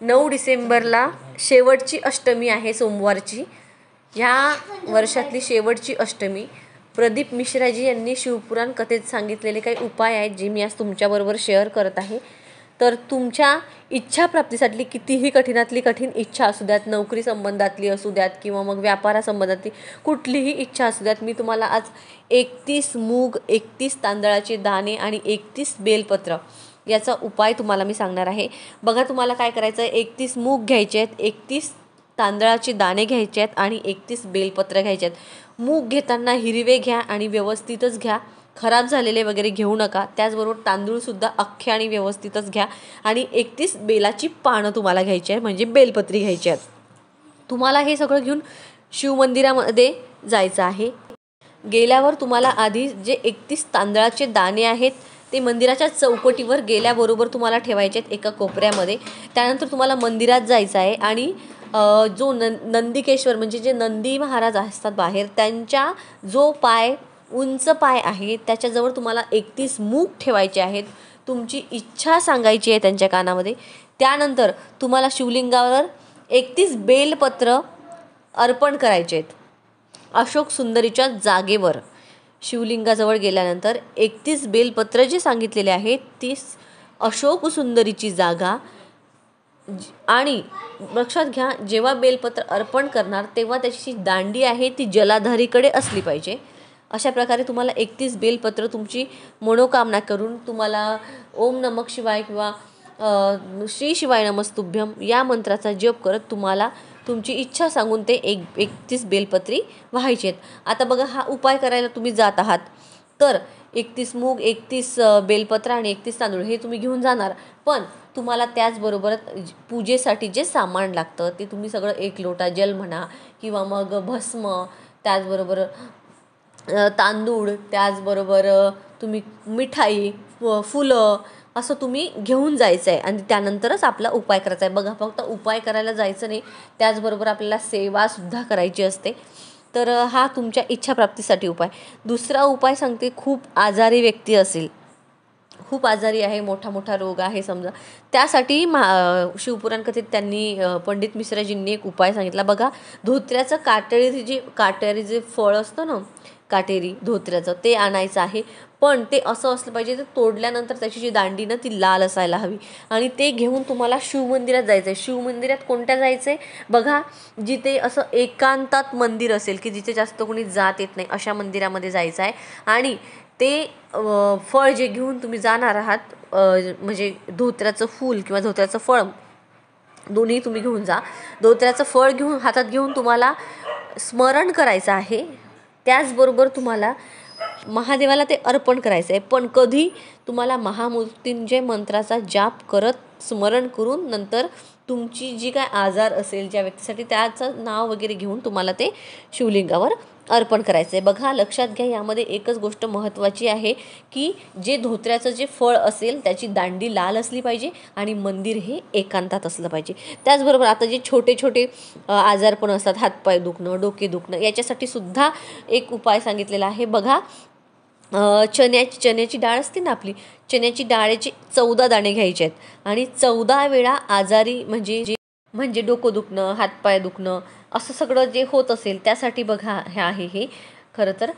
9 डिसेंबरला शेवटची अष्टमी आहे, सोमवारची. ह्या वर्षातली शेवटची अष्टमी. प्रदीप मिश्राजी यांनी शिवपुराण कथेत सांगितलेले काही उपाय आहेत जे मी आज तुमच्याबरोबर शेअर करत आहे. तर तुमच्या इच्छाप्राप्तीसाठी कितीही कठीणातली कठीण इच्छा असू द्यात, नोकरी संबंधातली असू द्यात किंवा मग व्यापारासंबंधातली कुठलीही इच्छा असू द्यात, मी तुम्हाला आज 31 मूग, 31 तांदळाचे दाणे आणि 31 बेलपत्र याचा उपाय तुम्हाला मी सांगणार आहे. बघा, तुम्हाला काय करायचं आहे, 31 मूग घ्यायचे आहेत, 31 तांदळाचे दाणे घ्यायचे आहेत आणि 31 बेलपत्र घ्यायचे आहेत. मूग घेताना हिरवे घ्या आणि व्यवस्थितच घ्या, खराब झालेले वगैरे घेऊ नका. त्याचबरोबर तांदूळसुद्धा अख्खे आणि व्यवस्थितच घ्या आणि 31 बेलाची पानं तुम्हाला घ्यायची आहे, म्हणजे बेलपत्री घ्यायची आहेत. तुम्हाला हे सगळं घेऊन शिवमंदिरामध्ये जायचं आहे. गेल्यावर तुम्हाला आधी जे 31 तांदळाचे दाणे आहेत ते मंदिराच्या चौकटीवर गेल्याबरोबर तुम्हाला ठेवायचे आहेत एका कोपऱ्यामध्ये. त्यानंतर तुम्हाला मंदिरात जायचं आहे आणि जो नंदिकेश्वर म्हणजे जे नंदी महाराज असतात बाहेर, त्यांच्या जो उंच पाय आहे त्याच्याजवळ तुम्हाला 31 मूग ठेवायचे आहेत. तुमची इच्छा सांगायची आहे त्यांच्या कानामध्ये. त्यानंतर तुम्हाला शिवलिंगावर 31 बेलपत्र अर्पण करायचे आहेत. अशोक सुंदरीच्या जागेवर शिवलिंगाजवळ गेल्यानंतर 31 बेलपत्र जे सांगितलेले आहेत ती अशोक सुंदरीची जागा. आणि लक्षात घ्या, जेव्हा बेलपत्र अर्पण करणार तेव्हा त्याची दांडी आहे ती जलाधारीकडे असली पाहिजे. अशा प्रकारे तुम्हाला 31 बेलपत्र तुमची मनोकामना करून तुम्हाला ओम नमः शिवाय किंवा श्री शिवाय नमस्तुभ्यम या मंत्राचा जप करत तुम्हाला तुमची इच्छा सांगून ते 31 बेलपत्री व्हायचे आहेत. आता बघा, हा उपाय करायला तुम्ही जात आहात तर 31 मूग, 31 बेलपत्र आणि 31 तांदूळ हे तुम्ही घेऊन जाणार. पण तुम्हाला त्याचबरोबर पूजेसाठी जे सामान लागतं ते तुम्ही सगळं, 1 लोटा जल म्हणा किंवा मग भस्म, त्याचबरोबर तांदूळ, त्याचबरोबर तुम्ही मिठाई, फुलं असं तुम्ही घेऊन जायचं आहे आणि त्यानंतरच आपला उपाय करायचा आहे. बघा, फक्त उपाय करायला जायचं नाही, त्याचबरोबर आपल्याला सेवासुद्धा करायची असते. तर हा तुमच्या इच्छाप्राप्तीसाठी उपाय. दुसरा उपाय सांगते, खूप आजारी व्यक्ती असेल, खूप आजारी आहे, मोठा रोग आहे समजा, त्यासाठी शिवपुराण कथेत त्यांनी पंडित मिश्राजींनी एक उपाय सांगितला. बघा, धोत्र्याचं काटेरी जे फळ असतं ना, काटेरी धोत्र्याचं, ते आणायचं आहे. पण ते असं असलं पाहिजे, ते तोडल्यानंतर त्याची जी दांडी ना ती लाल असायला हवी आणि ते घेऊन तुम्हाला शिवमंदिरात जायचं आहे. शिवमंदिरात कोणत्या जायचं आहे? बघा, जिथे असं एकांतात मंदिर असेल की जिथे जास्त कोणी जात येत नाही अशा मंदिरामध्ये जायचं आहे. आणि ते फळ जे घेऊन तुम्ही जाणार आहात, म्हणजे धोत्र्याचं फूल किंवा धोत्र्याचं फळ, दोन्ही तुम्ही घेऊन जा. धोत्र्याचं फळ हातात घेऊन तुम्हाला स्मरण करायचं आहे. त्याचबरोबर तुम्हाला महादेवाला ते अर्पण करायचं आहे. पण कधी? तुम्हाला महामृत्युंजय मंत्राचा जाप करत स्मरण करून नंतर तुमची जी काय आजार असेल ज्या व्यक्तीसाठी, त्याचं नाव वगैरे घेऊन तुम्हाला ते शिवलिंगावर अर्पण करायचं आहे. बघा, लक्षात घ्या, यामध्ये एकच गोष्ट महत्त्वाची आहे की जे धोत्र्याचं जे फळ असेल त्याची दांडी लाल असली पाहिजे आणि मंदिर हे एकांतात असलं पाहिजे. त्याचबरोबर आता जे छोटे आजार पण असतात, हातपाय दुखणं, डोके दुखणं, याच्यासाठी सुद्धा एक उपाय सांगितलेला आहे. बघा, चण्याची डाळ असते ना आपली, चण्याची डाळेचे 14 दाणे घ्यायचे आहेत आणि 14 वेळा आजारी म्हणजे डोकं दुखणं, हातपाय दुखणं असं सगळं जे होत असेल त्यासाठी बघा हे खरं तर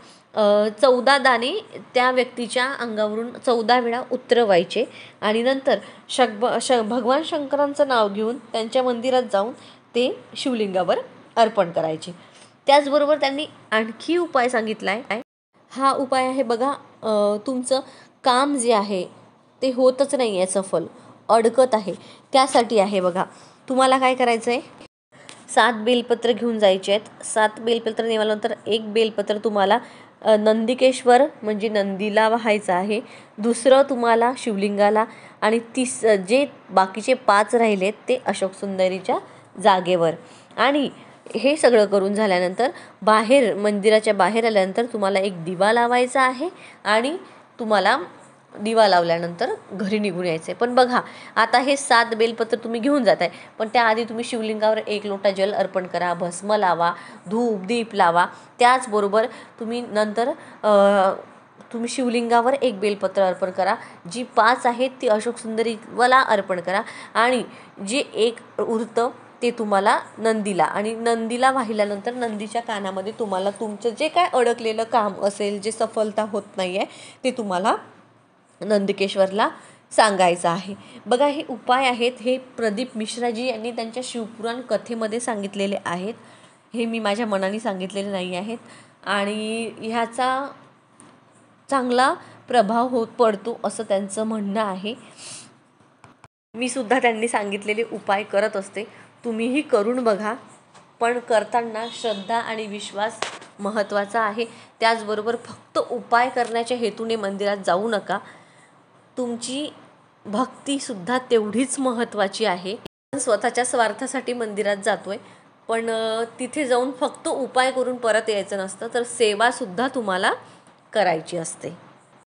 14 दाणे त्या व्यक्तीच्या अंगावरून 14 वेळा उतरवायचे आणि नंतर भगवान शंकरांचं नाव घेऊन त्यांच्या मंदिरात जाऊन ते शिवलिंगावर अर्पण करायचे. त्याचबरोबर त्यांनी आणखी उपाय सांगितला आहे. हा उपाय आहे बघा, तुमचं काम जे आहे ते होतच नाही आहे, सफल अडकत आहे, त्यासाठी आहे. बघा, तुम्हाला काय करायचं आहे, 7 बेलपत्र घेऊन जायचे आहेत. 7 बेलपत्र नेल्यानंतर 1 बेलपत्र तुम्हाला नंदिकेश्वर म्हणजे नंदीला वाहायचं आहे, दुसरं तुम्हाला शिवलिंगाला आणि जे बाकीचे 5 राहिलेत ते अशोक सुंदरीच्या जागेवर. आणि हे सगळं करून झाल्यानंतर मंदिराच्या बाहेर आल्यानंतर तुम्हाला एक दिवा लावायचा आहे आणि तुम्हाला दिवा लावल्यानंतर घरी निघून यायचं आहे. पण बघा, आता हे 7 बेलपत्र तुम्ही घेऊन जात आहे, पण त्याआधी तुम्ही शिवलिंगावर 1 लोटा जल अर्पण करा, भस्म लावा, धूप दीप लावा. त्याचबरोबर तुम्ही नंतर तुम्ही शिवलिंगावर एक बेलपत्र अर्पण करा, जी 5 आहेत ती अशोक सुंदरीला अर्पण करा आणि जे एक उरतं ते तुम्हाला नंदीला, आणि नंदीला वाहिल्यानंतर नंदीच्या कानामध्ये तुम्हाला तुमचं जे काय अडकलेलं काम असेल, जे सफलता होत नाही आहे, ते तुम्हाला नंदकेश्वरला सांगायचं आहे. बघा, हे उपाय आहेत, हे प्रदीप मिश्राजी यांनी त्यांच्या शिवपुराण कथेमध्ये सांगितलेले आहेत. हे मी माझ्या मनाने सांगितलेले नाही आहेत आणि ह्याचा चांगला प्रभाव पडतो असं त्यांचं म्हणणं आहे. मी सुद्धा त्यांनी सांगितलेले उपाय करत असते. तुम्हीही करून बघा, पण करताना श्रद्धा आणि विश्वास महत्त्वाचा आहे. त्याचबरोबर फक्त उपाय करण्याच्या हेतूने मंदिरात जाऊ नका. तुमची भक्तीसुद्धा तेवढीच महत्त्वाची आहे. आपण स्वतःच्या स्वार्थासाठी मंदिरात जातोय, पण तिथे जाऊन फक्त उपाय करून परत यायचं नसतं, तर सेवासुद्धा तुम्हाला करायची असते.